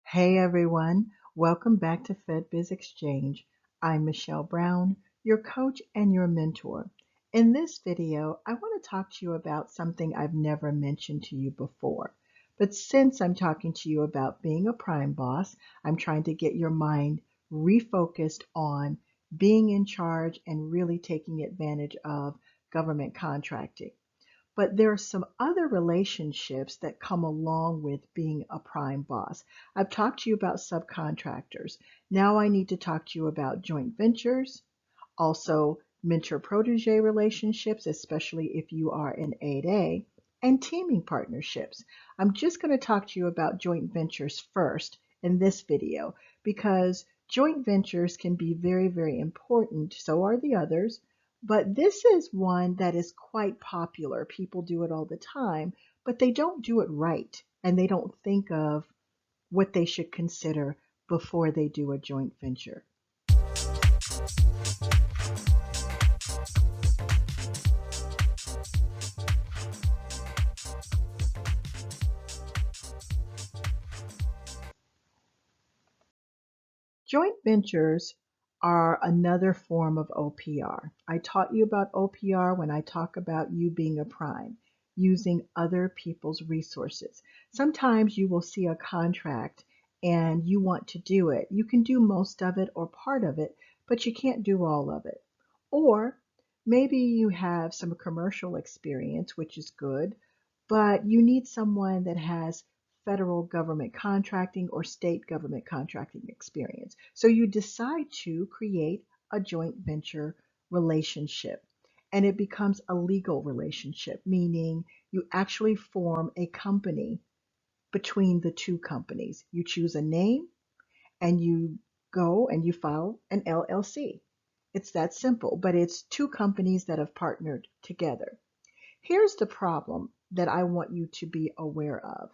Hey everyone, welcome back to FedBiz Exchange. I'm Michelle Brown, your coach and your mentor. In this video, I want to talk to you about something I've never mentioned to you before. But since I'm talking to you about being a prime boss, I'm trying to get your mind refocused on being in charge and really taking advantage of government contracting. But there are some other relationships that come along with being a prime boss. I've talked to you about subcontractors. Now I need to talk to you about joint ventures, also mentor-protege relationships, especially if you are an 8A, and teaming partnerships. I'm just going to talk to you about joint ventures first in this video because joint ventures can be very, very important. So are the others. But this is one that is quite popular. People do it all the time, but they don't do it right. And they don't think of what they should consider before they do a joint venture. Joint ventures are another form of OPR. I taught you about OPR when I talk about you being a prime, using other people's resources. Sometimes you will see a contract and you want to do it. You can do most of it or part of it, but you can't do all of it. Or maybe you have some commercial experience, which is good, but you need someone that has federal government contracting or state government contracting experience. So you decide to create a joint venture relationship. And it becomes a legal relationship, meaning you actually form a company between the two companies. You choose a name and you go and you file an LLC. It's that simple, but it's two companies that have partnered together. Here's the problem that I want you to be aware of.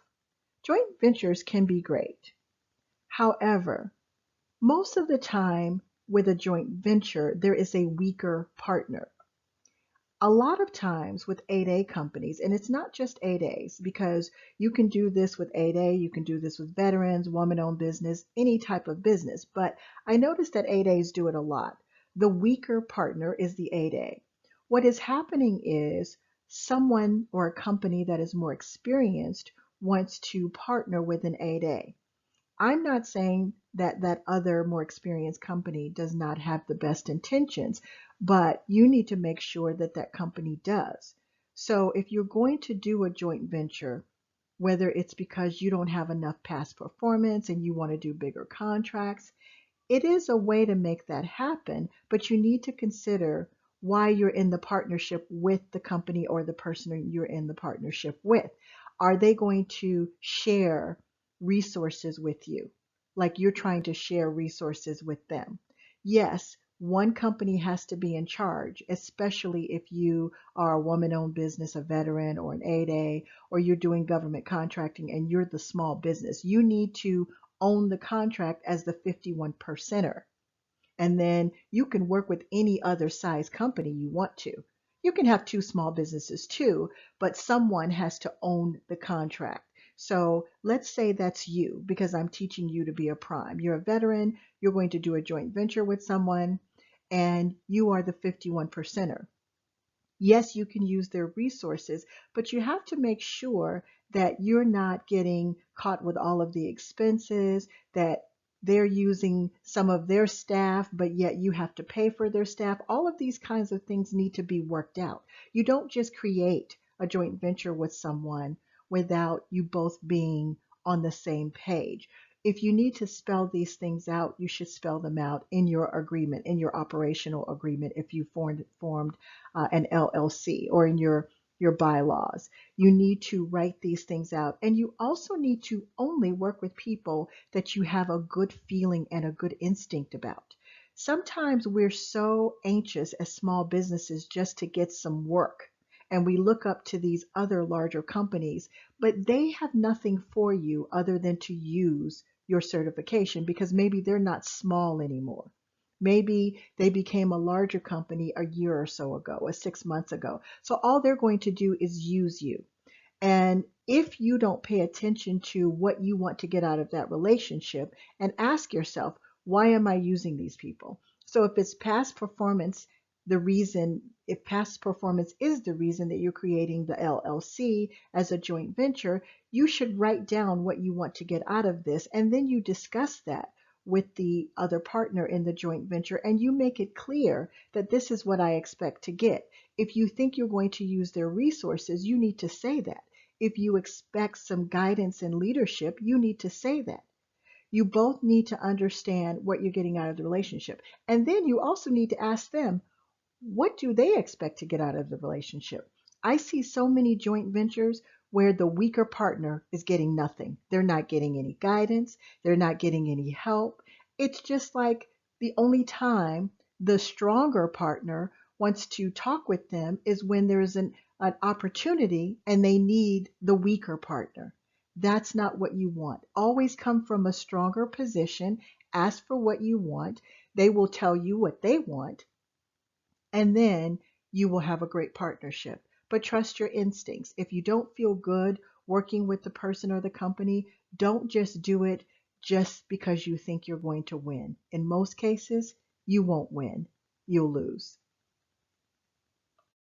Joint ventures can be great. However, most of the time with a joint venture, there is a weaker partner. A lot of times with 8A companies, and it's not just 8As, because you can do this with 8A, you can do this with veterans, woman-owned business, any type of business, but I noticed that 8As do it a lot. The weaker partner is the 8A. What is happening is someone or a company that is more experienced wants to partner with an 8A. I'm not saying that that other more experienced company does not have the best intentions, but you need to make sure that that company does. So if you're going to do a joint venture, whether it's because you don't have enough past performance and you want to do bigger contracts, it is a way to make that happen, but you need to consider why you're in the partnership with the company or the person you're in the partnership with. Are they going to share resources with you? Like you're trying to share resources with them. Yes, one company has to be in charge, especially if you are a woman-owned business, a veteran, or an 8A, or you're doing government contracting and you're the small business. You need to own the contract as the 51 percenter. And then you can work with any other size company you want to. You can have two small businesses too, but someone has to own the contract. So let's say that's you, because I'm teaching you to be a prime. You're a veteran, you're going to do a joint venture with someone, and you are the 51 percenter. Yes, you can use their resources, but you have to make sure that you're not getting caught with all of the expenses, that they're using some of their staff, but yet you have to pay for their staff. All of these kinds of things need to be worked out. You don't just create a joint venture with someone without you both being on the same page. If you need to spell these things out, you should spell them out in your agreement, in your operational agreement, if you formed an LLC, or in your bylaws. You need to write these things out. And you also need to only work with people that you have a good feeling and a good instinct about. Sometimes we're so anxious as small businesses just to get some work. And we look up to these other larger companies, but they have nothing for you other than to use your certification, because maybe they're not small anymore. Maybe they became a larger company a year or so ago, or 6 months ago. So all they're going to do is use you. And if you don't pay attention to what you want to get out of that relationship and ask yourself, why am I using these people? So if it's past performance, if past performance is the reason that you're creating the LLC as a joint venture, you should write down what you want to get out of this. And then you discuss that with the other partner in the joint venture and you make it clear that this is what I expect to get. If you think you're going to use their resources, you need to say that. If you expect some guidance and leadership, you need to say that. You both need to understand what you're getting out of the relationship. And then you also need to ask them, what do they expect to get out of the relationship? I see so many joint ventures where the weaker partner is getting nothing. They're not getting any guidance, they're not getting any help. It's just like the only time the stronger partner wants to talk with them is when there's an opportunity and they need the weaker partner. That's not what you want. Always come from a stronger position, ask for what you want. They will tell you what they want, and then you will have a great partnership. But trust your instincts. If you don't feel good working with the person or the company, don't just do it just because you think you're going to win. In most cases, you won't win. You'll lose.